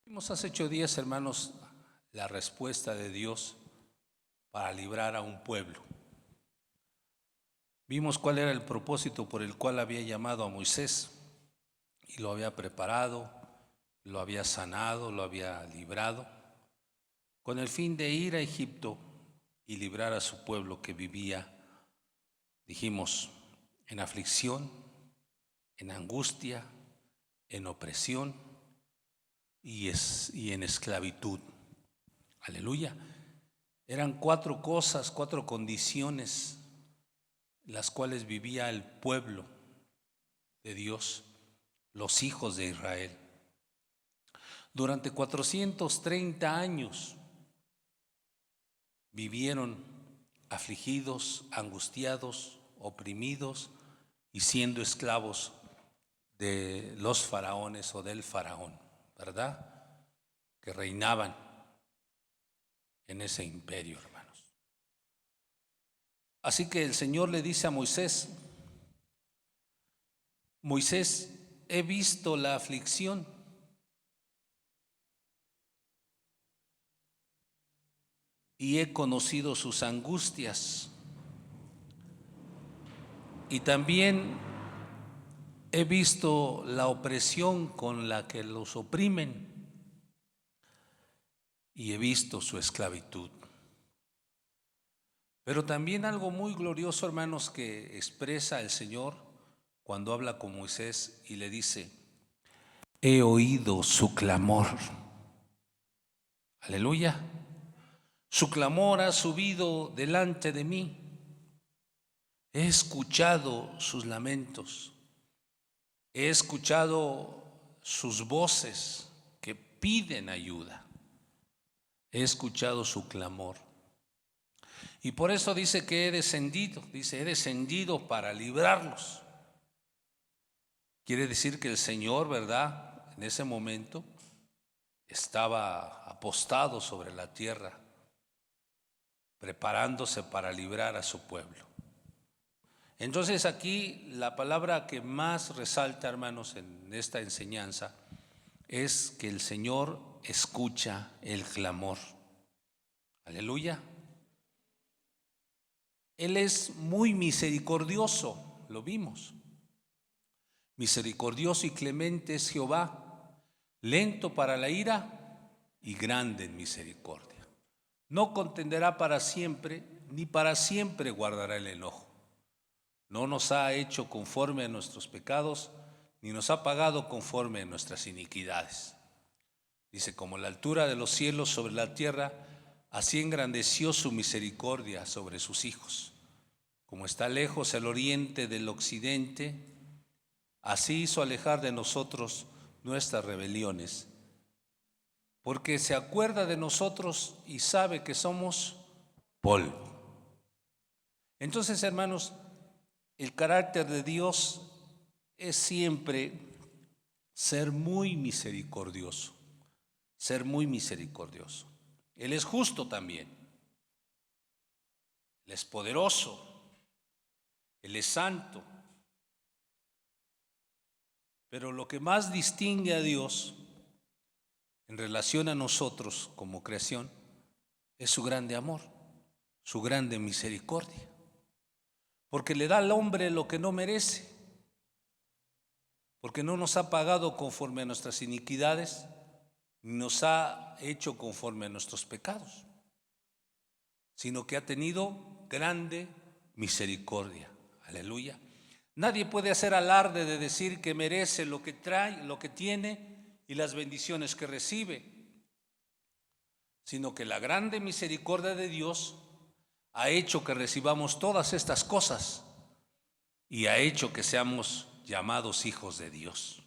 Vimos hace 8 días, hermanos, la respuesta de Dios para librar a un pueblo. Vimos cuál era el propósito por el cual había llamado a Moisés y lo había preparado, lo había sanado, lo había librado, con el fin de ir a Egipto y librar a su pueblo que vivía, dijimos, en aflicción, en angustia, en opresión y en esclavitud. Aleluya. Eran 4 cosas, 4 condiciones las cuales vivía el pueblo de Dios, los hijos de Israel. Durante 430 años vivieron afligidos, angustiados, oprimidos y siendo esclavos de los faraones o del faraón, ¿verdad? Que reinaban en ese imperio, hermanos. Así que el Señor le dice a Moisés: Moisés, he visto la aflicción y he conocido sus angustias, y también he visto la opresión con la que los oprimen y he visto su esclavitud. Pero también algo muy glorioso, hermanos, que expresa el Señor cuando habla con Moisés y le dice: he oído su clamor. Aleluya. Su clamor ha subido delante de mí. He escuchado sus lamentos. He escuchado sus voces que piden ayuda. He escuchado su clamor. Y por eso dice que he descendido. Dice, he descendido para librarlos. Quiere decir que el Señor, ¿verdad?, en ese momento estaba apostado sobre la tierra, preparándose para librar a su pueblo. Entonces aquí la palabra que más resalta, hermanos, en esta enseñanza es que el Señor escucha el clamor. Aleluya. Él es muy misericordioso, lo vimos. Misericordioso y clemente es Jehová, lento para la ira y grande en misericordia. No contenderá para siempre, ni para siempre guardará el enojo. No nos ha hecho conforme a nuestros pecados, ni nos ha pagado conforme a nuestras iniquidades. Dice, como la altura de los cielos sobre la tierra, así engrandeció su misericordia sobre sus hijos. Como está lejos el oriente del occidente, así hizo alejar de nosotros nuestras rebeliones. Porque se acuerda de nosotros y sabe que somos polvo. Entonces, hermanos, el carácter de Dios es siempre ser muy misericordioso, ser muy misericordioso. Él es justo también, Él es poderoso, Él es santo. Pero lo que más distingue a Dios en relación a nosotros como creación es su grande amor, su grande misericordia. Porque le da al hombre lo que no merece, porque no nos ha pagado conforme a nuestras iniquidades, ni nos ha hecho conforme a nuestros pecados, sino que ha tenido grande misericordia. Aleluya. Nadie puede hacer alarde de decir que merece lo que trae, lo que tiene y las bendiciones que recibe, sino que la grande misericordia de Dios ha hecho que recibamos todas estas cosas y ha hecho que seamos llamados hijos de Dios.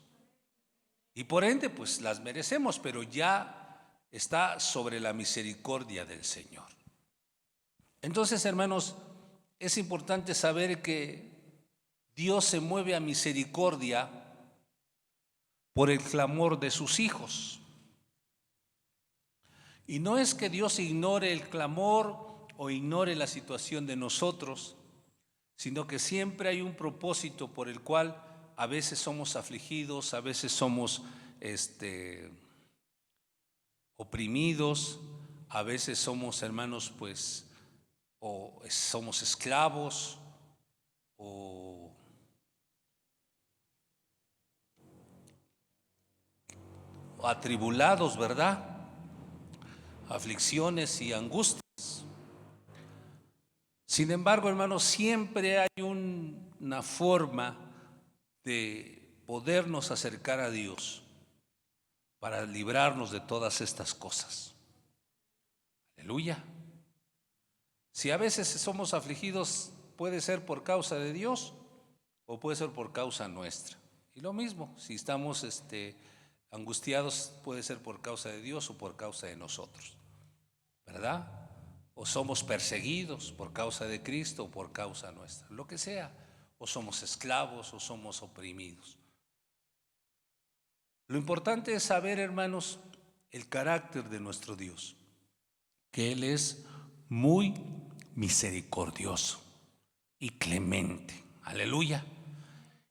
Y por ende, pues las merecemos, pero ya está sobre la misericordia del Señor. Entonces, hermanos, es importante saber que Dios se mueve a misericordia por el clamor de sus hijos. Y no es que Dios ignore el clamor o ignore la situación de nosotros, sino que siempre hay un propósito por el cual a veces somos afligidos, a veces somos oprimidos, a veces somos, hermanos, pues, o somos esclavos, o atribulados, ¿verdad? Aflicciones y angustias. Sin embargo, hermanos, siempre hay una forma de podernos acercar a Dios para librarnos de todas estas cosas. Aleluya. Si a veces somos afligidos, puede ser por causa de Dios o puede ser por causa nuestra. Y lo mismo, si estamos angustiados, puede ser por causa de Dios o por causa de nosotros, ¿verdad? O somos perseguidos por causa de Cristo o por causa nuestra, lo que sea, o somos esclavos o somos oprimidos. Lo importante es saber, hermanos, el carácter de nuestro Dios, que Él es muy misericordioso y clemente, aleluya,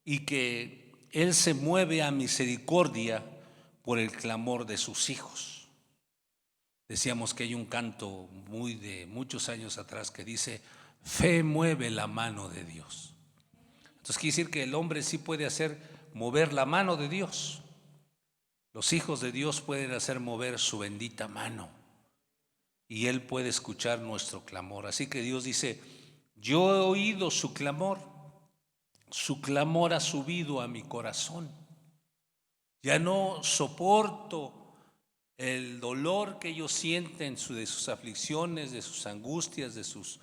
y que Él se mueve a misericordia por el clamor de sus hijos. Decíamos que hay un canto de muchos años atrás que dice: fe mueve la mano de Dios. Entonces quiere decir que el hombre sí puede hacer mover la mano de Dios. Los hijos de Dios pueden hacer mover su bendita mano y Él puede escuchar nuestro clamor. Así que Dios dice: yo he oído su clamor ha subido a mi corazón. Ya no soporto el dolor que ellos sienten de sus aflicciones, de sus angustias, de sus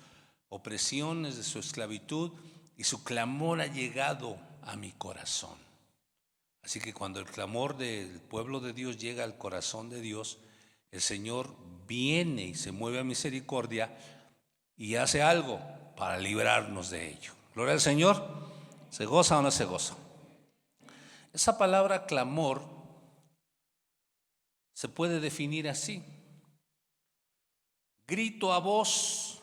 opresiones, de su esclavitud, y su clamor ha llegado a mi corazón. Así que cuando el clamor del pueblo de Dios llega al corazón de Dios, el Señor viene y se mueve a misericordia y hace algo para librarnos de ello. Gloria al Señor. ¿Se goza o no se goza? Esa palabra clamor se puede definir así: grito a voz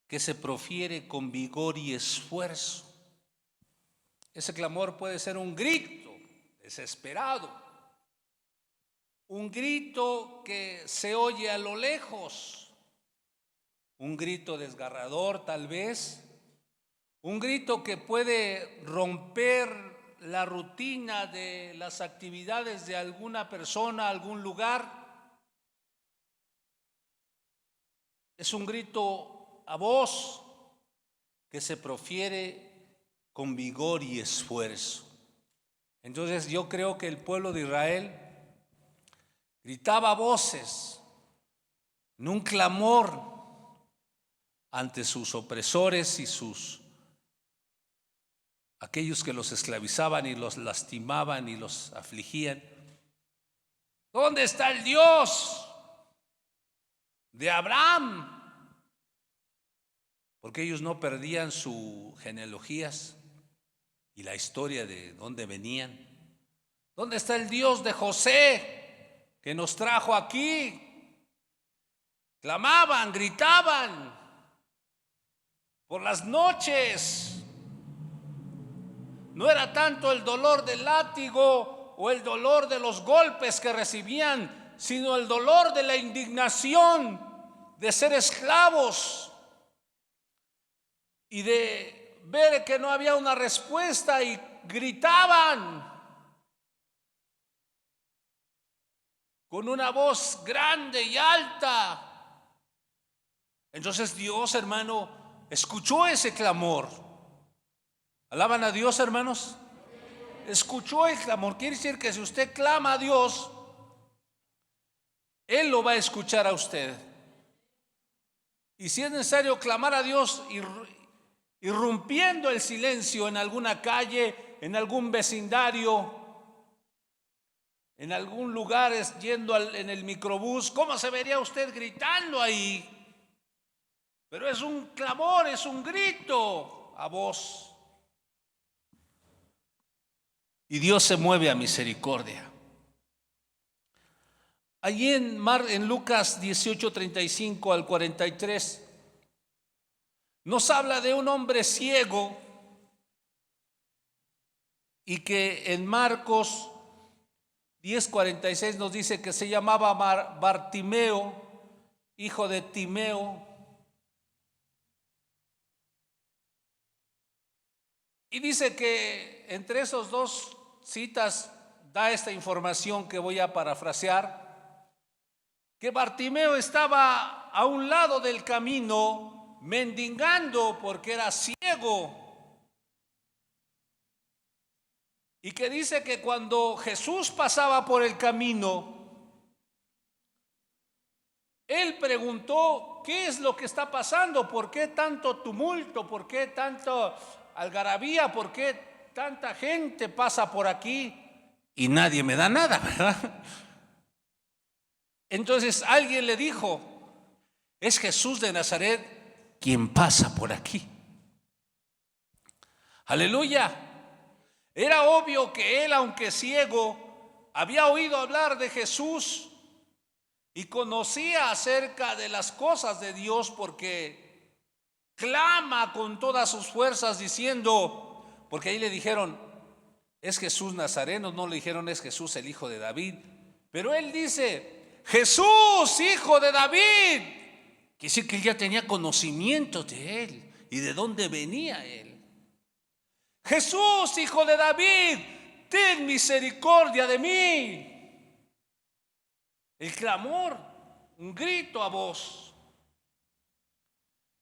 que se profiere con vigor y esfuerzo. Ese clamor puede ser un grito desesperado, un grito que se oye a lo lejos, un grito desgarrador tal vez, un grito que puede romper la rutina de las actividades de alguna persona, algún lugar. Es un grito a voz que se profiere con vigor y esfuerzo. Entonces yo creo que el pueblo de Israel gritaba a voces en un clamor ante sus opresores y aquellos que los esclavizaban y los lastimaban y los afligían. ¿Dónde está el Dios de Abraham? Porque ellos no perdían sus genealogías y la historia de dónde venían. ¿Dónde está el Dios de José que nos trajo aquí? Clamaban, gritaban por las noches. No era tanto el dolor del látigo o el dolor de los golpes que recibían, sino el dolor de la indignación de ser esclavos y de ver que no había una respuesta, y gritaban con una voz grande y alta. Entonces Dios, hermano, escuchó ese clamor. ¿Alaban a Dios, hermanos? Escuchó el clamor. Quiere decir que si usted clama a Dios, Él lo va a escuchar a usted. Y si es necesario clamar a Dios irrumpiendo el silencio en alguna calle, en algún vecindario, en algún lugar, yendo en el microbús, ¿cómo se vería usted gritando ahí? Pero es un clamor, es un grito a voz. Y Dios se mueve a misericordia. Allí en Lucas 18:35 al 43 nos habla de un hombre ciego, y que en Marcos 10:46 nos dice que se llamaba Bartimeo, hijo de Timeo. Y dice que entre esos dos citas da esta información que voy a parafrasear, que Bartimeo estaba a un lado del camino mendigando porque era ciego. Y que dice que cuando Jesús pasaba por el camino, él preguntó: ¿qué es lo que está pasando? ¿Por qué tanto tumulto? ¿Por qué tanto algarabía? ¿Por qué tanta gente pasa por aquí y nadie me da nada, verdad? Entonces alguien le dijo: es Jesús de Nazaret quien pasa por aquí. Aleluya. Era obvio que él, aunque ciego, había oído hablar de Jesús y conocía acerca de las cosas de Dios, porque clama con todas sus fuerzas diciendo, porque ahí le dijeron: es Jesús Nazareno, no le dijeron: es Jesús el hijo de David. Pero él dice: Jesús, hijo de David. Quiere decir que él ya tenía conocimiento de él y de dónde venía él. Jesús, hijo de David, ten misericordia de mí. El clamor, un grito a voz.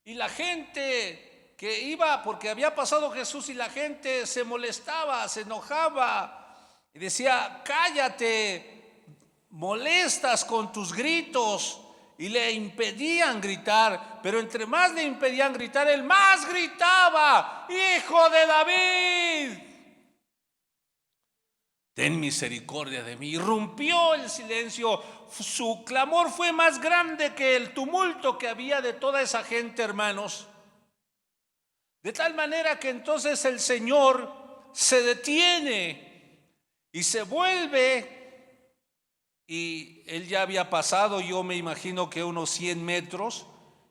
Y la gente que iba, porque había pasado Jesús, y la gente se molestaba, se enojaba y decía: cállate, molestas con tus gritos. Y le impedían gritar, pero entre más le impedían gritar, él más gritaba: hijo de David, ten misericordia de mí. Irrumpió el silencio. Su clamor fue más grande que el tumulto que había de toda esa gente, hermanos. De tal manera que entonces el Señor se detiene y se vuelve. Y él ya había pasado, yo me imagino que unos 100 metros,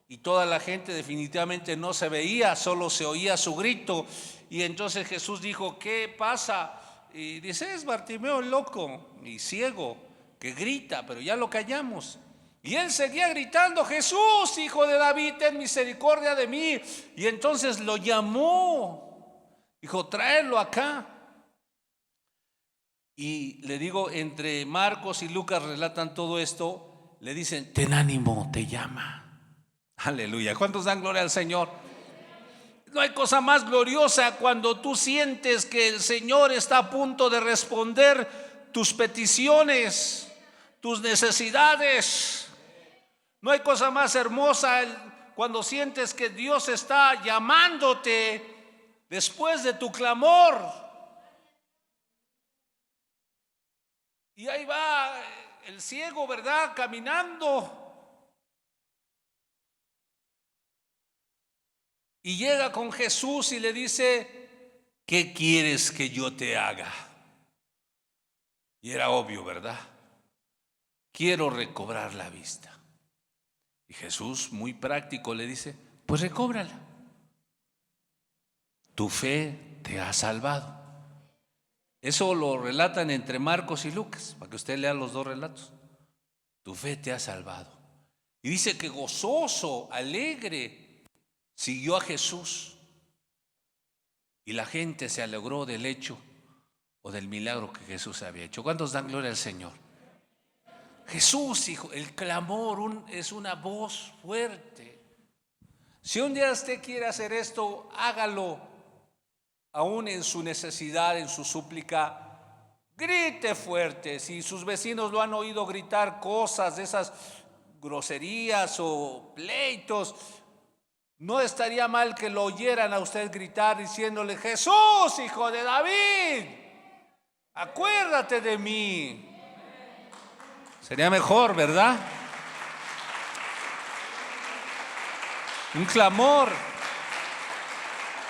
y toda la gente definitivamente no se veía, solo se oía su grito. Y entonces Jesús dijo: ¿qué pasa? Y dice: es Bartimeo el loco y ciego que grita, pero ya lo callamos. Y él seguía gritando: Jesús, hijo de David, ten misericordia de mí. Y entonces lo llamó, dijo: tráelo acá. Y le digo, entre Marcos y Lucas relatan todo esto, le dicen: ten ánimo, te llama. Aleluya. ¿Cuántos dan gloria al Señor? No hay cosa más gloriosa cuando tú sientes que el Señor está a punto de responder tus peticiones, tus necesidades. No hay cosa más hermosa cuando sientes que Dios está llamándote después de tu clamor. Y ahí va el ciego, ¿verdad?, caminando. Y llega con Jesús y le dice: ¿qué quieres que yo te haga? Y era obvio, ¿verdad? Quiero recobrar la vista. Y Jesús, muy práctico, le dice: pues recóbrala. Tu fe te ha salvado. Eso lo relatan entre Marcos y Lucas, para que usted lea los dos relatos. Tu fe te ha salvado. Y dice que gozoso, alegre, siguió a Jesús. Y la gente se alegró del hecho o del milagro que Jesús había hecho. ¿Cuántos dan gloria al Señor? Jesús, hijo, el clamor es una voz fuerte. Si un día usted quiere hacer esto, hágalo. Aún en su necesidad, en su súplica, grite fuerte. Si sus vecinos lo han oído gritar cosas de esas groserías o pleitos, no estaría mal que lo oyeran a usted gritar diciéndole: Jesús, hijo de David, acuérdate de mí. Sería mejor, ¿verdad? Un clamor.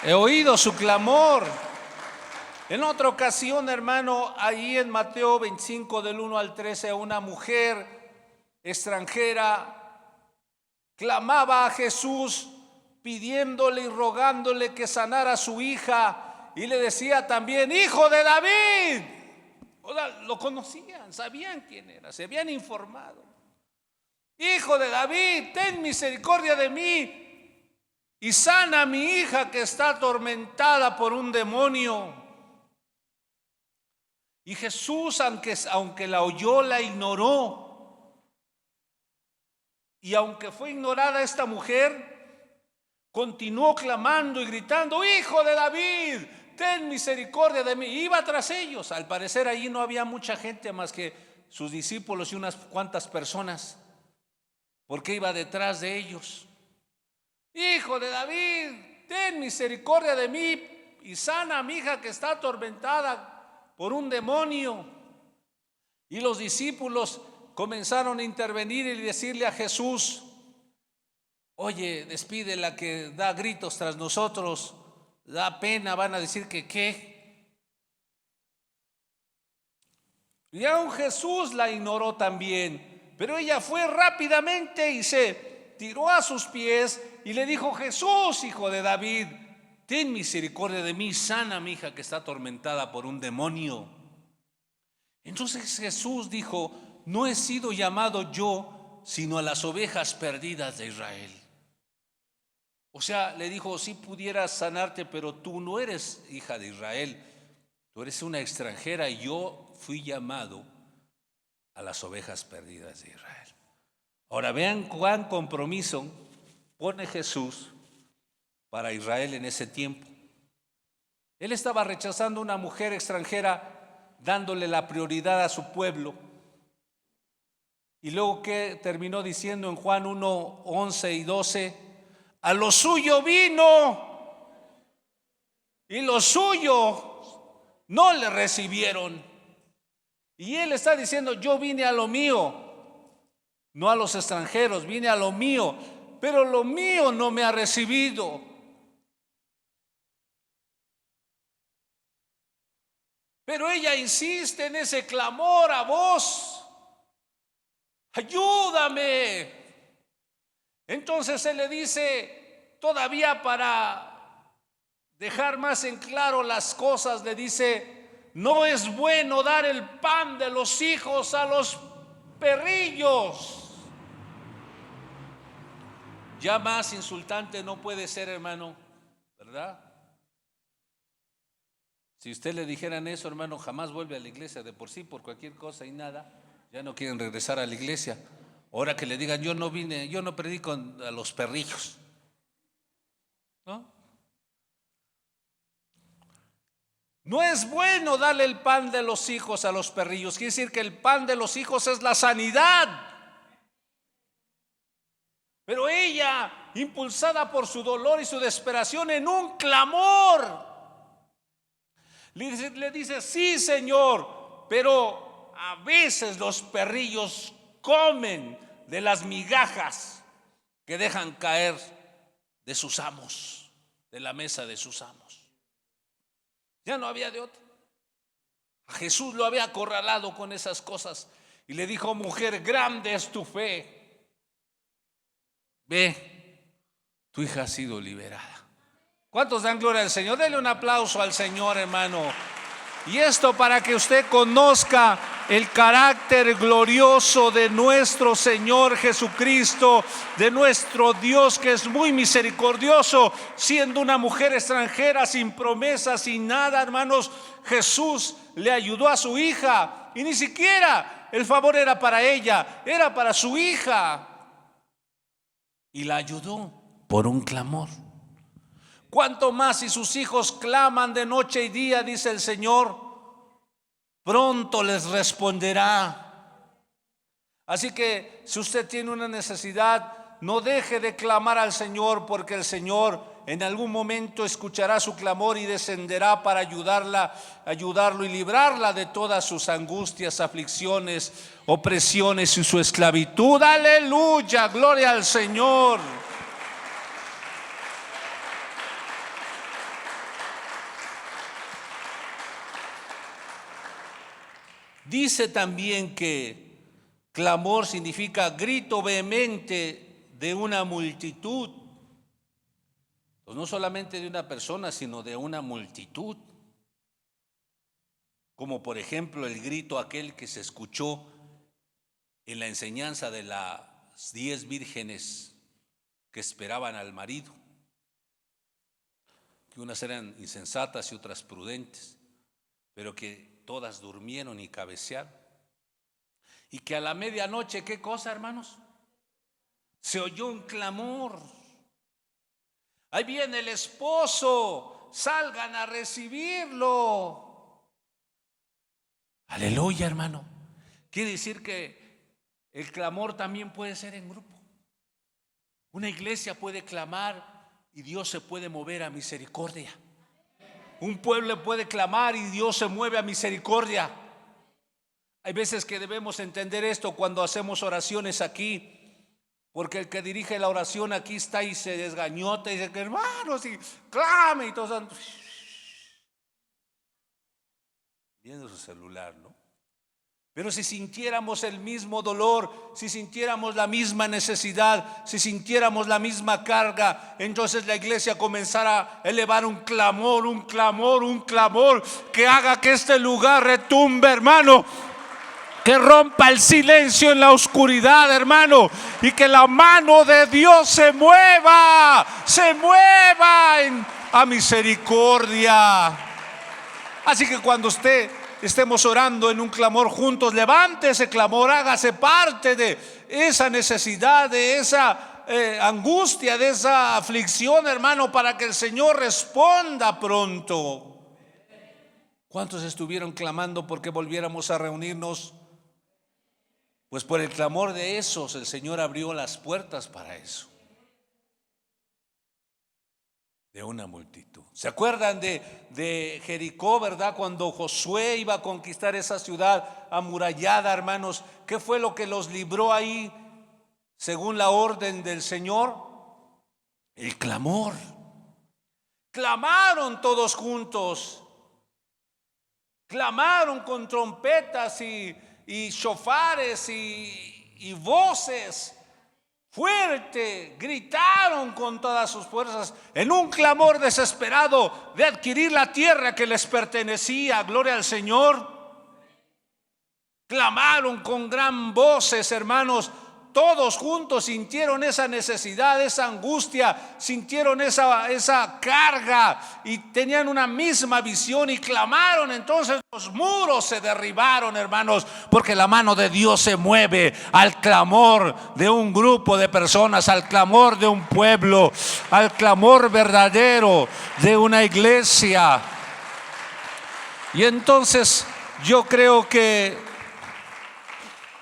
He oído su clamor. En otra ocasión, hermano, ahí en Mateo 25 del 1 al 13, una mujer extranjera clamaba a Jesús pidiéndole y rogándole que sanara a su hija, y le decía también: Hijo de David, O sea, lo conocían, sabían quién era, se habían informado. Hijo de David, ten misericordia de mí y sana a mi hija que está atormentada por un demonio. Y Jesús, aunque la oyó, la ignoró. Y aunque fue ignorada esta mujer, continuó clamando y gritando: Hijo de David, ten misericordia de mí. Iba tras ellos. Al parecer allí no había mucha gente más que sus discípulos y unas cuantas personas, porque iba detrás de ellos. Hijo de David, ten misericordia de mí y sana a mi hija que está atormentada por un demonio. Y los discípulos comenzaron a intervenir y decirle a Jesús: oye, despídela que da gritos tras nosotros, da pena, van a decir que qué. Y aún Jesús la ignoró también, pero ella fue rápidamente y se tiró a sus pies y le dijo: Jesús, hijo de David, ten misericordia de mí, sana a mi hija que está atormentada por un demonio. Entonces Jesús dijo: no he sido llamado yo, sino a las ovejas perdidas de Israel. O sea, le dijo: si pudieras sanarte, pero tú no eres hija de Israel, tú eres una extranjera y yo fui llamado a las ovejas perdidas de Israel. Ahora vean cuán compromiso pone Jesús para Israel en ese tiempo. Él estaba rechazando a una mujer extranjera, dándole la prioridad a su pueblo. Y luego, ¿qué terminó diciendo en Juan 1, 11 y 12? A lo suyo vino y los suyos no le recibieron. Y él está diciendo: yo vine a lo mío, no a los extranjeros, vine a lo mío, pero lo mío no me ha recibido. Pero ella insiste en ese clamor a voz: ayúdame. Entonces él le dice, todavía para dejar más en claro las cosas, le dice: no es bueno dar el pan de los hijos a los perrillos. Ya más insultante no puede ser, hermano, ¿verdad? Si usted le dijeran eso, hermano, jamás vuelve a la iglesia. De por sí, por cualquier cosa y nada, ya no quieren regresar a la iglesia. Ahora que le digan: yo no vine, yo no predico a los perrillos, ¿no? No es bueno darle el pan de los hijos a los perrillos. Quiere decir que el pan de los hijos es la sanidad. Pero ella, impulsada por su dolor y su desesperación, en un clamor, le dice: sí, Señor, pero a veces los perrillos comen de las migajas que dejan caer de sus amos, de la mesa de sus amos. Ya no había de otra. A Jesús lo había acorralado con esas cosas y le dijo: mujer, grande es tu fe. Ve, tu hija ha sido liberada. ¿Cuántos dan gloria al Señor? Denle un aplauso al Señor, hermano. Y esto para que usted conozca el carácter glorioso de nuestro Señor Jesucristo, de nuestro Dios, que es muy misericordioso. Siendo una mujer extranjera, sin promesa, sin nada, hermanos, Jesús le ayudó a su hija. Y ni siquiera el favor era para ella, era para su hija. Y la ayudó por un clamor. Cuanto más si sus hijos claman de noche y día, dice el Señor, pronto les responderá. Así que si usted tiene una necesidad, no deje de clamar al Señor, porque el Señor en algún momento escuchará su clamor y descenderá para ayudarlo y librarla de todas sus angustias, aflicciones, opresiones y su esclavitud. Aleluya, gloria al Señor. Dice también que clamor significa grito vehemente de una multitud. Pues no solamente de una persona, sino de una multitud. como por ejemplo el grito aquel que se escuchó en la enseñanza de las 10 vírgenes que esperaban al marido, que unas eran insensatas y otras prudentes, pero que todas durmieron y cabecearon. Y que a la medianoche, ¿qué cosa, hermanos? Se oyó un clamor. Ahí viene el esposo, salgan a recibirlo. Aleluya, hermano. Quiere decir que el clamor también puede ser en grupo. Una iglesia puede clamar y Dios se puede mover a misericordia. Un pueblo puede clamar y Dios se mueve a misericordia. Hay veces que debemos entender esto cuando hacemos oraciones aquí, porque el que dirige la oración aquí está y se desgañota y dice que hermanos y clame y todos viendo su celular, ¿no? Pero si sintiéramos el mismo dolor, si sintiéramos la misma necesidad, si sintiéramos la misma carga, entonces la iglesia comenzará a elevar un clamor, un clamor, un clamor que haga que este lugar retumbe, hermano, que rompa el silencio en la oscuridad, hermano, y que la mano de Dios se mueva a misericordia. Así que cuando estemos orando en un clamor juntos, levante ese clamor, hágase parte de esa necesidad, de esa angustia, de esa aflicción, hermano, para que el Señor responda pronto. ¿Cuántos estuvieron clamando porque volviéramos a reunirnos? Pues por el clamor de esos el Señor abrió las puertas para eso, de una multitud. ¿Se acuerdan de Jericó, verdad? Cuando Josué iba a conquistar esa ciudad amurallada, hermanos, ¿qué fue lo que los libró ahí según la orden del Señor? El clamor. Clamaron todos juntos, clamaron con trompetas y shofares y voces fuerte, gritaron con todas sus fuerzas en un clamor desesperado de adquirir la tierra que les pertenecía. Gloria al Señor. Clamaron con gran voces, hermanos. Todos juntos sintieron esa necesidad, esa angustia, sintieron esa carga y tenían una misma visión y clamaron. Entonces los muros se derribaron, hermanos, porque la mano de Dios se mueve al clamor de un grupo de personas, al clamor de un pueblo, al clamor verdadero de una iglesia. Y entonces yo creo que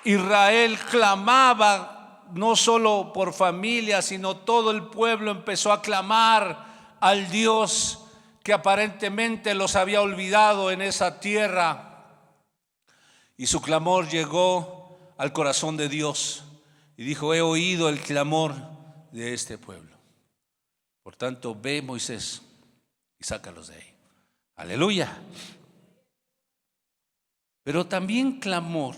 Israel clamaba no solo por familia, sino todo el pueblo empezó a clamar al Dios que aparentemente los había olvidado en esa tierra. Y su clamor llegó al corazón de Dios y dijo: he oído el clamor de este pueblo. Por tanto, ve, Moisés, y sácalos de ahí. Aleluya. Pero también clamor.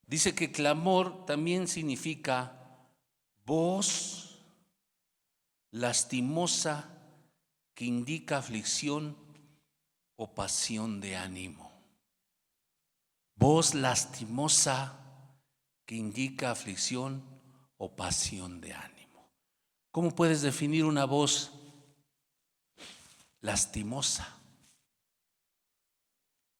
Dice que clamor también significa voz lastimosa que indica aflicción o pasión de ánimo. Voz lastimosa que indica aflicción o pasión de ánimo. ¿Cómo puedes definir una voz lastimosa?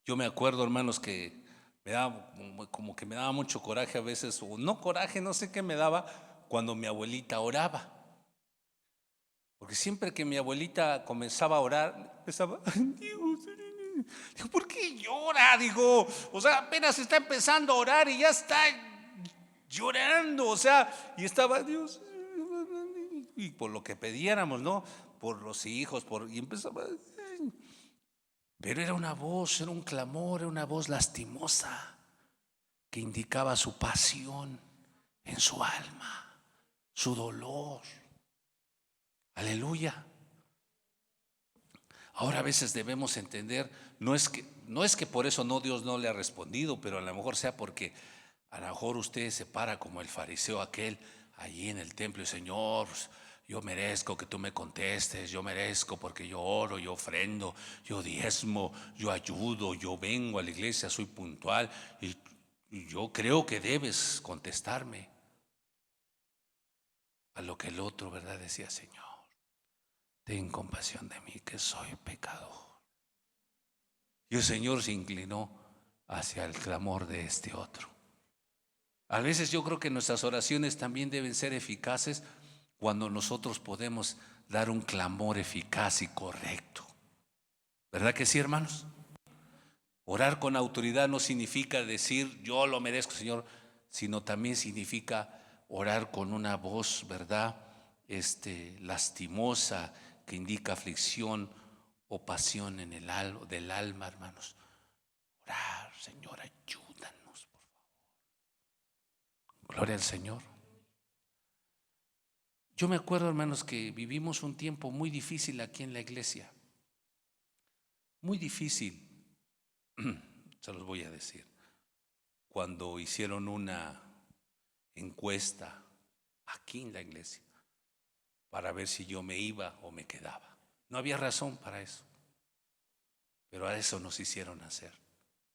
Yo me acuerdo, hermanos, que me daba como que me daba mucho coraje a veces, o no coraje, no sé qué me daba, cuando mi abuelita oraba. Porque siempre que mi abuelita comenzaba a orar, empezaba: Dios, digo, ¿por qué llora? Digo, o sea, apenas está empezando a orar y ya está llorando, o sea, y estaba Dios, y por lo que pidiéramos, ¿no? Por los hijos, y empezaba. Pero era una voz, era un clamor, era una voz lastimosa que indicaba su pasión en su alma, su dolor. Aleluya. Ahora a veces debemos entender, no es que por eso Dios no le ha respondido, pero a lo mejor sea porque a lo mejor usted se para como el fariseo aquel allí en el templo y: Señor, yo merezco que tú me contestes, yo merezco porque yo oro, yo ofrendo, yo diezmo, yo ayudo, yo vengo a la iglesia, soy puntual y yo creo que debes contestarme. A lo que el otro, ¿verdad?, decía: Señor, ten compasión de mí, que soy pecador. Y el Señor se inclinó hacia el clamor de este otro. A veces yo creo que nuestras oraciones también deben ser eficaces cuando nosotros podemos dar un clamor eficaz y correcto. ¿Verdad que sí, hermanos? Orar con autoridad no significa decir yo lo merezco, Señor, sino también significa orar con una voz, ¿verdad?, lastimosa, que indica aflicción o pasión en el alma, del alma, hermanos. Orar: Señor, ayúdanos, por favor. Gloria al Señor. Yo me acuerdo, hermanos, que vivimos un tiempo muy difícil aquí en la iglesia. Muy difícil. Se los voy a decir. Cuando hicieron una encuesta aquí en la iglesia para ver si yo me iba o me quedaba. No había razón para eso, pero a eso nos hicieron hacer.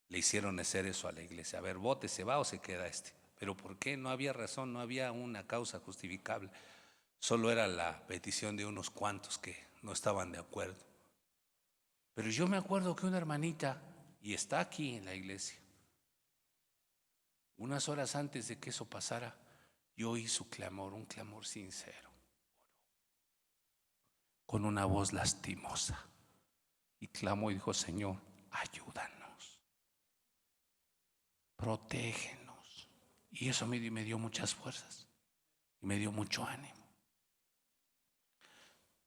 Le hicieron hacer eso a la iglesia: a ver, vote, ¿se va o se queda este? ¿Pero por qué? No había razón, no había una causa justificable. Solo era la petición de unos cuantos que no estaban de acuerdo. Pero yo me acuerdo que una hermanita, y está aquí en la iglesia, unas horas antes de que eso pasara, yo oí su clamor, un clamor sincero, con una voz lastimosa, y clamó y dijo: Señor, ayúdanos, protégenos. Y eso me dio muchas fuerzas y me dio mucho ánimo.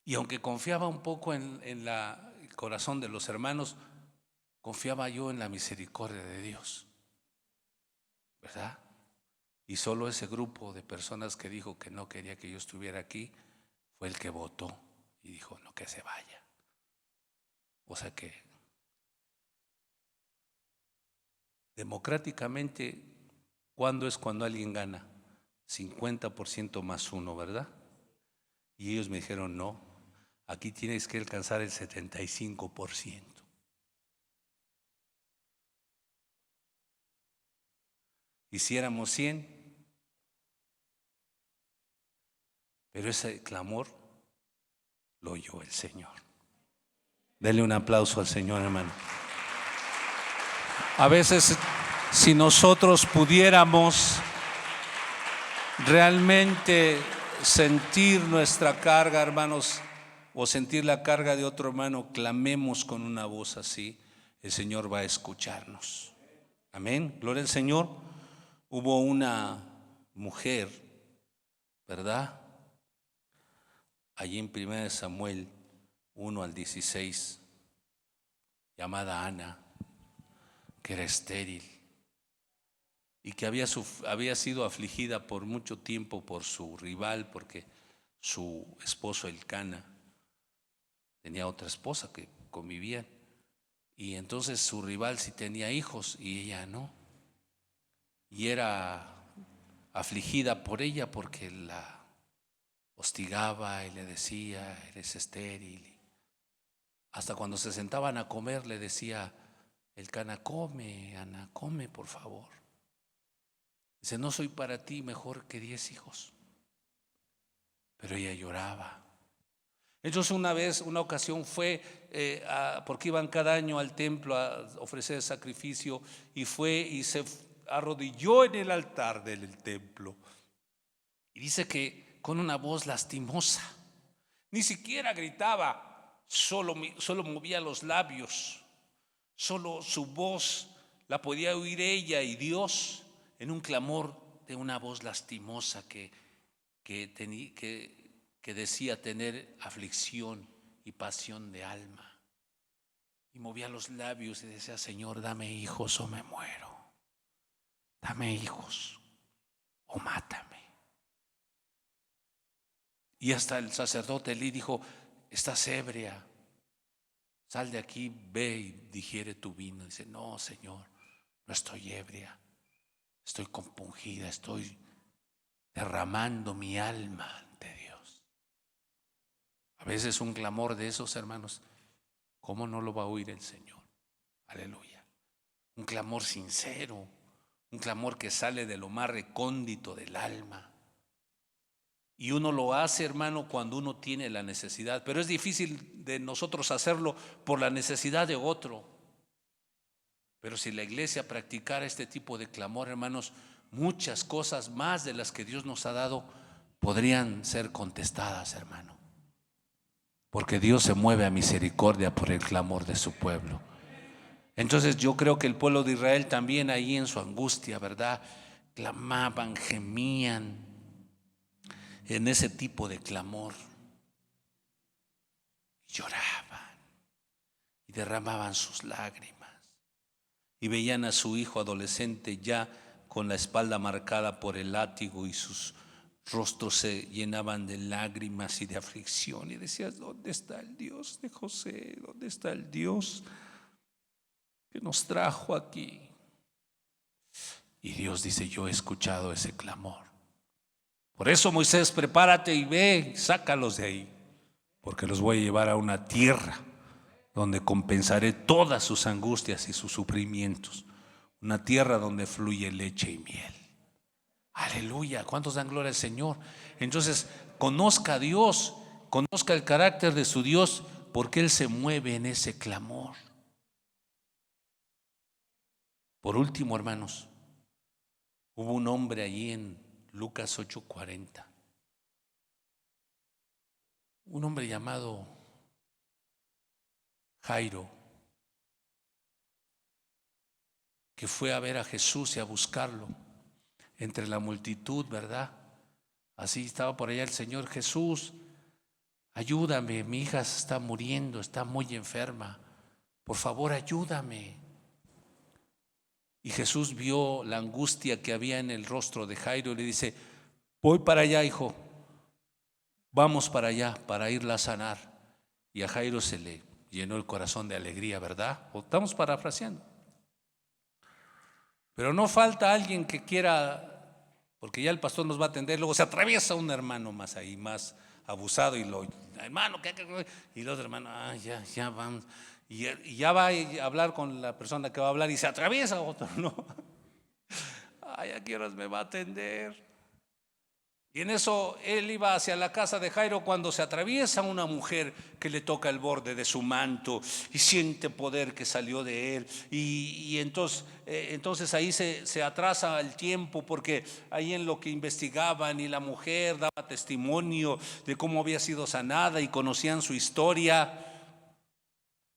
Y aunque confiaba un poco en el corazón de los hermanos, confiaba yo en la misericordia de Dios, ¿verdad? Y solo ese grupo de personas que dijo que no quería que yo estuviera aquí fue el que votó y dijo: no, que se vaya. O sea que democráticamente, ¿cuándo es cuando alguien gana? 50% más uno, ¿verdad? Y ellos me dijeron: no, aquí tienes que alcanzar el 75%. Hiciéramos 100, pero ese clamor lo oyó el Señor. Denle un aplauso al Señor, hermano. A veces, si nosotros pudiéramos realmente sentir nuestra carga, hermanos, o sentir la carga de otro hermano, clamemos con una voz así, el Señor va a escucharnos. Amén, gloria al Señor. Hubo una mujer, ¿verdad?, allí en 1 Samuel 1-16, llamada Ana, que era estéril y que había sido afligida por mucho tiempo por su rival, porque su esposo Elcana tenía otra esposa que convivían, y entonces su rival sí tenía hijos y ella no, y era afligida por ella porque la hostigaba y le decía: eres estéril. Hasta cuando se sentaban a comer le decía Elcana: come, Ana, come, por favor. Dice: no soy para ti mejor que 10 hijos. Pero ella lloraba. Entonces una ocasión fue, porque iban cada año al templo a ofrecer sacrificio, y fue y se arrodilló en el altar del templo. Y dice que con una voz lastimosa, ni siquiera gritaba, solo movía los labios, solo su voz la podía oír ella y Dios, en un clamor de una voz lastimosa que decía tener aflicción y pasión de alma. Y movía los labios y decía: Señor, dame hijos o me muero. Dame hijos o mátame. Y hasta el sacerdote le dijo: estás ebria, sal de aquí, ve y digiere tu vino. Dice: no, Señor, no estoy ebria, estoy compungida, estoy derramando mi alma ante Dios. A veces un clamor de esos, hermanos, ¿cómo no lo va a oír el Señor? Aleluya. Un clamor sincero, un clamor que sale de lo más recóndito del alma. Y uno lo hace, hermano, cuando uno tiene la necesidad, pero es difícil de nosotros hacerlo por la necesidad de otro. Pero si la iglesia practicara este tipo de clamor, hermanos, muchas cosas más de las que Dios nos ha dado podrían ser contestadas, hermano. Porque Dios se mueve a misericordia por el clamor de su pueblo. Entonces yo creo que el pueblo de Israel también ahí en su angustia, ¿verdad? Clamaban, gemían en ese tipo de clamor. Lloraban y derramaban sus lágrimas. Y veían a su hijo adolescente ya con la espalda marcada por el látigo y sus rostros se llenaban de lágrimas y de aflicción. Y decías, ¿dónde está el Dios de José? ¿Dónde está el Dios que nos trajo aquí? Y Dios dice, yo he escuchado ese clamor. Por eso, Moisés, prepárate y ve, sácalos de ahí, porque los voy a llevar a una tierra donde compensaré todas sus angustias y sus sufrimientos. Una tierra donde fluye leche y miel. Aleluya, ¿cuántos dan gloria al Señor? Entonces, conozca a Dios, conozca el carácter de su Dios, porque Él se mueve en ese clamor. Por último, hermanos, hubo un hombre allí en Lucas 8:40, un hombre llamado Jairo, que fue a ver a Jesús y a buscarlo entre la multitud, ¿verdad? Así estaba por allá el Señor. Jesús, ayúdame, mi hija está muriendo, está muy enferma, por favor ayúdame. Y Jesús vio la angustia que había en el rostro de Jairo y le dice, voy para allá, hijo, vamos para allá para irla a sanar. Y a Jairo se le llenó el corazón de alegría, ¿verdad? O estamos parafraseando. Pero no falta alguien que quiera, porque ya el pastor nos va a atender, luego se atraviesa un hermano más ahí, más abusado, y lo, hermano, ¿qué? Y los hermanos, ya vamos. Y ya va a hablar con la persona que va a hablar y se atraviesa otro, ¿no? Ay, ¿a qué horas me va a atender? Y en eso él iba hacia la casa de Jairo cuando se atraviesa una mujer que le toca el borde de su manto y siente poder que salió de él. Y entonces ahí se atrasa el tiempo, porque ahí en lo que investigaban y la mujer daba testimonio de cómo había sido sanada y conocían su historia.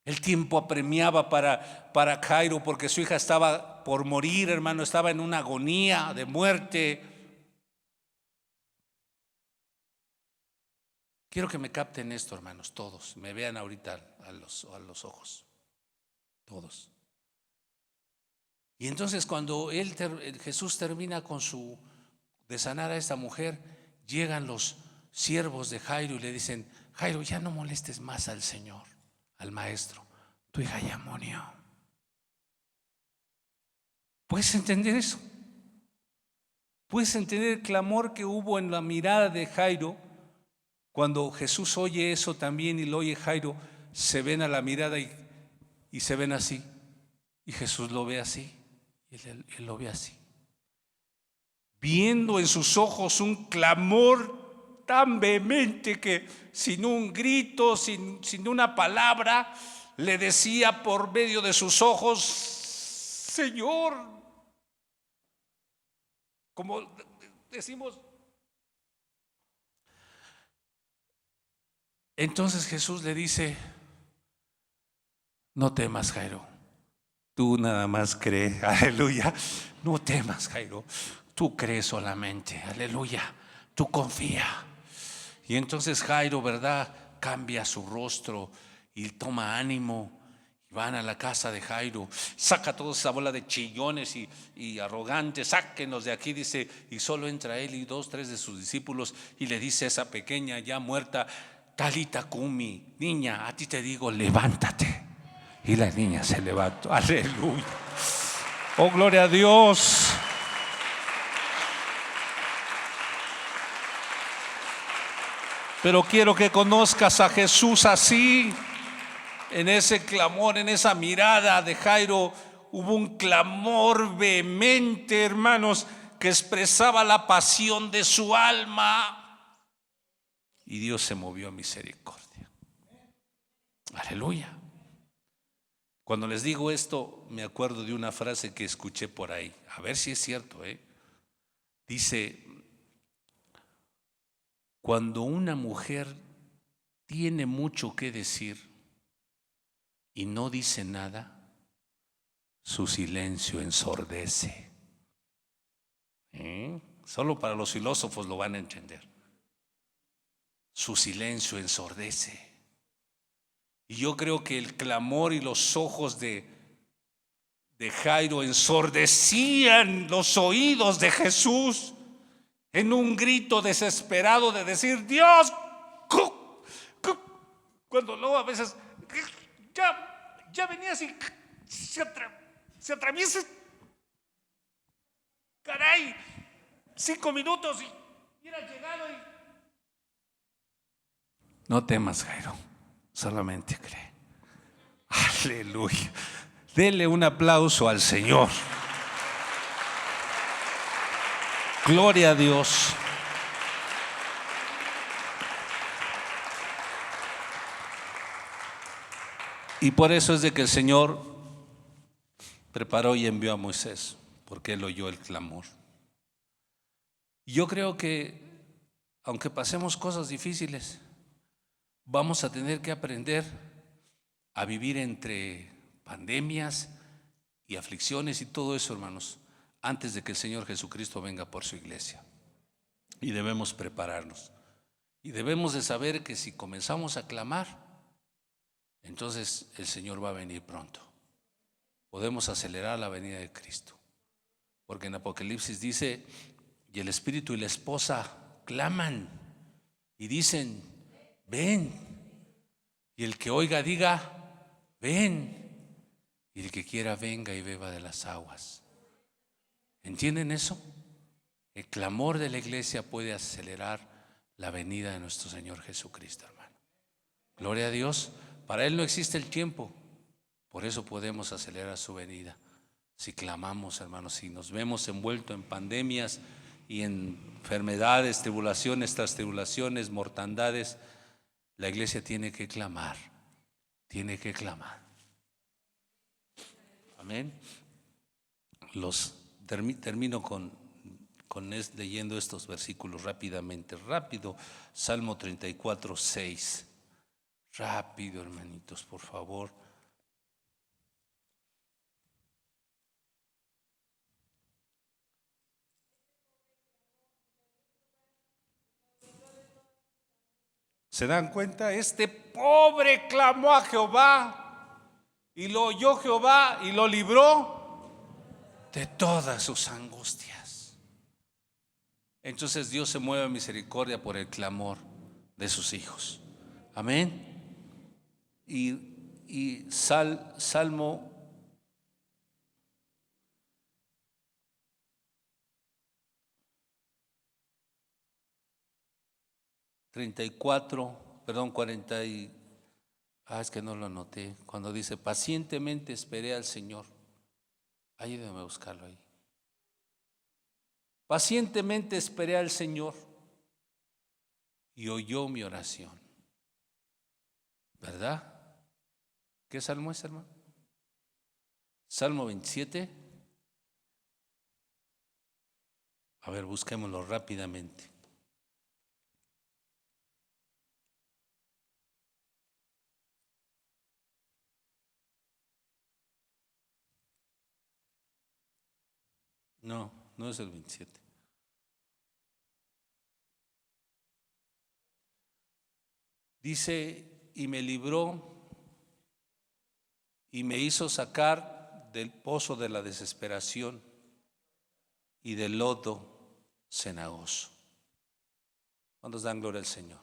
El tiempo apremiaba para Jairo, porque su hija estaba por morir, hermano, estaba en una agonía de muerte. Quiero que me capten esto, hermanos, todos, me vean ahorita a los ojos, todos. Y entonces cuando Jesús termina de sanar a esta mujer, llegan los siervos de Jairo y le dicen, Jairo, ya no molestes más al Señor, al maestro, tu hija ya murió. ¿Puedes entender eso? ¿Puedes entender el clamor que hubo en la mirada de Jairo? Cuando Jesús oye eso también y lo oye Jairo, se ven a la mirada y se ven así. Y Jesús lo ve así, y él lo ve así. Viendo en sus ojos un clamor tan vehemente que sin un grito, sin una palabra, le decía por medio de sus ojos, Señor, como decimos. Entonces Jesús le dice, no temas, Jairo, tú nada más cree, aleluya, no temas, Jairo, tú crees solamente, aleluya, tú confía. Y entonces Jairo, ¿verdad?, cambia su rostro y toma ánimo. Van a la casa de Jairo, saca toda esa bola de chillones y arrogantes, sáquenlos de aquí, dice, y solo entra él y 2, 3 de sus discípulos y le dice a esa pequeña ya muerta, Talita Kumi, niña, a ti te digo, levántate. Y la niña se levantó, aleluya. Oh, gloria a Dios. Pero quiero que conozcas a Jesús así. En ese clamor, en esa mirada de Jairo, hubo un clamor vehemente, hermanos, que expresaba la pasión de su alma. Y Dios se movió a misericordia. Aleluya. Cuando les digo esto, me acuerdo de una frase que escuché por ahí. A ver si es cierto, Dice: cuando una mujer tiene mucho que decir y no dice nada, su silencio ensordece. Solo para los filósofos lo van a entender. Su silencio ensordece. Y yo creo que el clamor y los ojos de Jairo ensordecían los oídos de Jesús en un grito desesperado de decir: Dios, cuando luego a veces ya venías y se atraviesa, caray, 5 minutos y hubiera llegado y... No temas, Jairo, solamente cree. Aleluya. Dele un aplauso al Señor. Gloria a Dios. Y por eso es de que el Señor preparó y envió a Moisés, porque él oyó el clamor. Yo creo que aunque pasemos cosas difíciles, vamos a tener que aprender a vivir entre pandemias y aflicciones y todo eso, hermanos, antes de que el Señor Jesucristo venga por su iglesia. Y debemos prepararnos. Y debemos de saber que si comenzamos a clamar, entonces el Señor va a venir pronto. Podemos acelerar la venida de Cristo. Porque en Apocalipsis dice: y el Espíritu y la esposa claman y dicen: ven. Y el que oiga diga: ven. Y el que quiera venga y beba de las aguas. ¿Entienden eso? El clamor de la iglesia puede acelerar la venida de nuestro Señor Jesucristo, hermano. Gloria a Dios. Para Él no existe el tiempo. Por eso podemos acelerar su venida. Si clamamos, hermanos, si nos vemos envueltos en pandemias y en enfermedades, tribulaciones tras tribulaciones, mortandades, la iglesia tiene que clamar. Tiene que clamar. Amén. Termino leyendo estos versículos rápidamente. Rápido. Salmo 34, 6. Rápido, hermanitos, por favor. ¿Se dan cuenta? Este pobre clamó a Jehová y lo oyó Jehová y lo libró de todas sus angustias. Entonces Dios se mueve a misericordia por el clamor de sus hijos. Amén. Y Salmo 34, perdón, 40 es que no lo anoté. Cuando dice: pacientemente esperé al Señor. Ayúdame a buscarlo ahí. Pacientemente esperé al Señor y oyó mi oración. ¿Verdad? ¿Qué salmo es, hermano? Salmo 27. A ver, busquémoslo rápidamente. No es el 27. Dice: y me libró y me hizo sacar del pozo de la desesperación y del lodo cenagoso. ¿Cuántos dan gloria al Señor?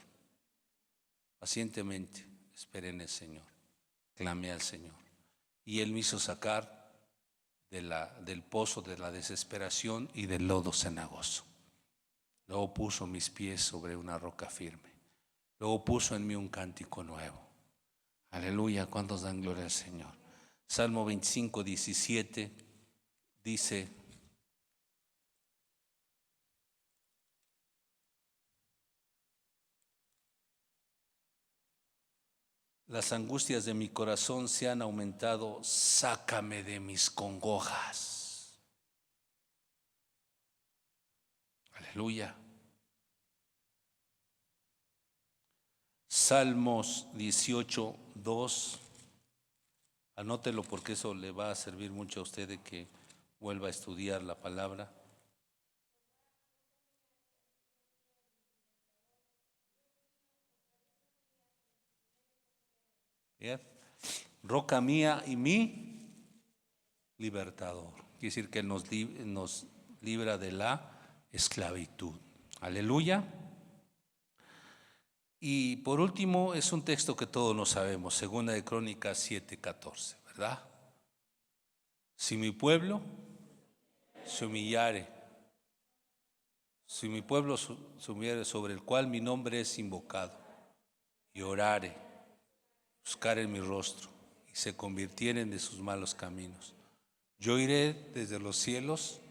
Pacientemente esperé en el Señor, clamé al Señor y Él me hizo sacar del pozo de la desesperación y del lodo cenagoso. Luego puso mis pies sobre una roca firme. Luego puso en mí un cántico nuevo. Aleluya, ¿cuántos dan gloria al Señor? Salmo 25, 17 dice: las angustias de mi corazón se han aumentado, sácame de mis congojas. Aleluya. Salmos 18, 2. Anótelo porque eso le va a servir mucho a usted de que vuelva a estudiar la palabra. Bien. Roca mía y mi libertador. Quiere decir que Él nos libra de la esclavitud. Aleluya. Y por último es un texto que todos nos sabemos, Segunda de Crónicas 7:14, ¿verdad? Si mi pueblo se humillare, si mi pueblo se humillare, sobre el cual mi nombre es invocado, y orare, buscare mi rostro y se convirtieren de sus malos caminos, yo iré desde los cielos,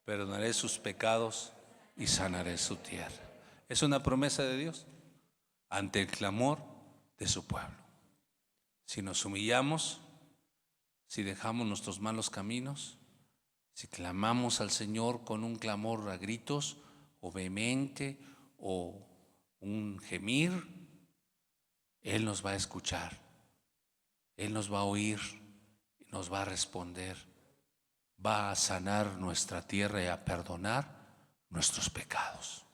perdonaré sus pecados y sanaré su tierra. Es una promesa de Dios ante el clamor de su pueblo. Si nos humillamos, si dejamos nuestros malos caminos, si clamamos al Señor con un clamor a gritos o vehemente o un gemir, Él nos va a escuchar, Él nos va a oír y nos va a responder, va a sanar nuestra tierra y a perdonar nuestros pecados.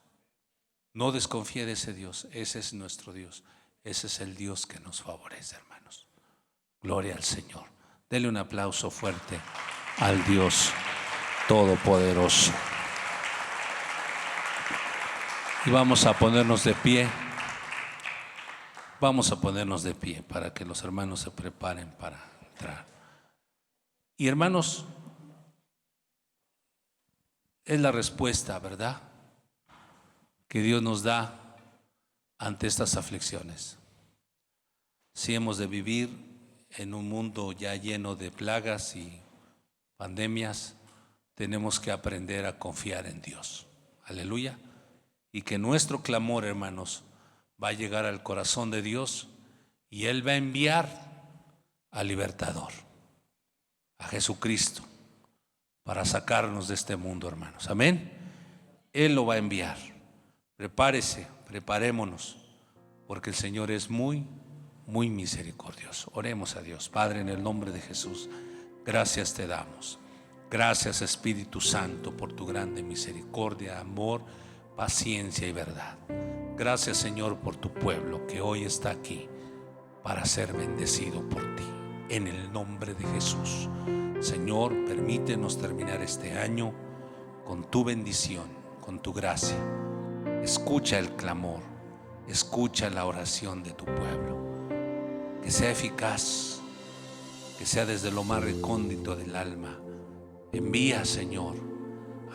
No desconfíe de ese Dios, ese es nuestro Dios, ese es el Dios que nos favorece, hermanos. Gloria al Señor. Dele un aplauso fuerte al Dios Todopoderoso. Y vamos a ponernos de pie. Vamos a ponernos de pie para que los hermanos se preparen para entrar. Y hermanos, es la respuesta, ¿verdad?, que Dios nos da ante estas aflicciones. Si hemos de vivir en un mundo ya lleno de plagas y pandemias, tenemos que aprender a confiar en Dios. Aleluya. Y que nuestro clamor, hermanos, va a llegar al corazón de Dios y Él va a enviar al libertador, a Jesucristo, para sacarnos de este mundo, hermanos. Amén. Él lo va a enviar. Prepárese, preparémonos, porque el Señor es muy, muy misericordioso. Oremos a Dios. Padre, en el nombre de Jesús, gracias te damos. Gracias, Espíritu Santo, por tu grande misericordia, amor, paciencia y verdad. Gracias, Señor, por tu pueblo que hoy está aquí para ser bendecido por ti. En el nombre de Jesús, Señor, permítenos terminar este año con tu bendición, con tu gracia. Escucha el clamor, escucha la oración de tu pueblo. Que sea eficaz, que sea desde lo más recóndito del alma. Envía, Señor,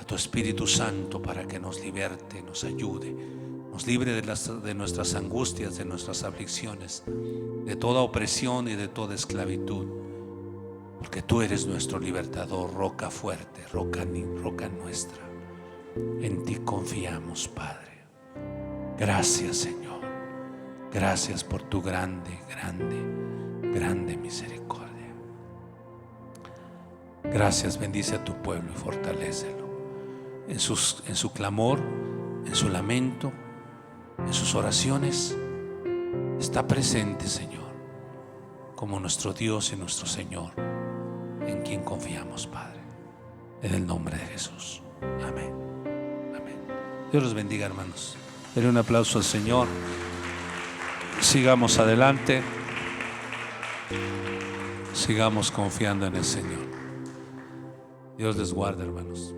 a tu Espíritu Santo para que nos liberte, nos ayude, nos libre de nuestras angustias, de nuestras aflicciones, de toda opresión y de toda esclavitud, porque tú eres nuestro libertador, roca fuerte, roca nuestra. En ti confiamos, Padre. Gracias, Señor. Gracias por tu grande, grande, grande misericordia. Gracias, bendice a tu pueblo y fortalécelo en su clamor, en su lamento, en sus oraciones. Está presente, Señor, como nuestro Dios y nuestro Señor, en quien confiamos, Padre, en el nombre de Jesús. Amén. Amén. Dios los bendiga, hermanos. Denle un aplauso al Señor. Sigamos adelante. Sigamos confiando en el Señor. Dios les guarde, hermanos.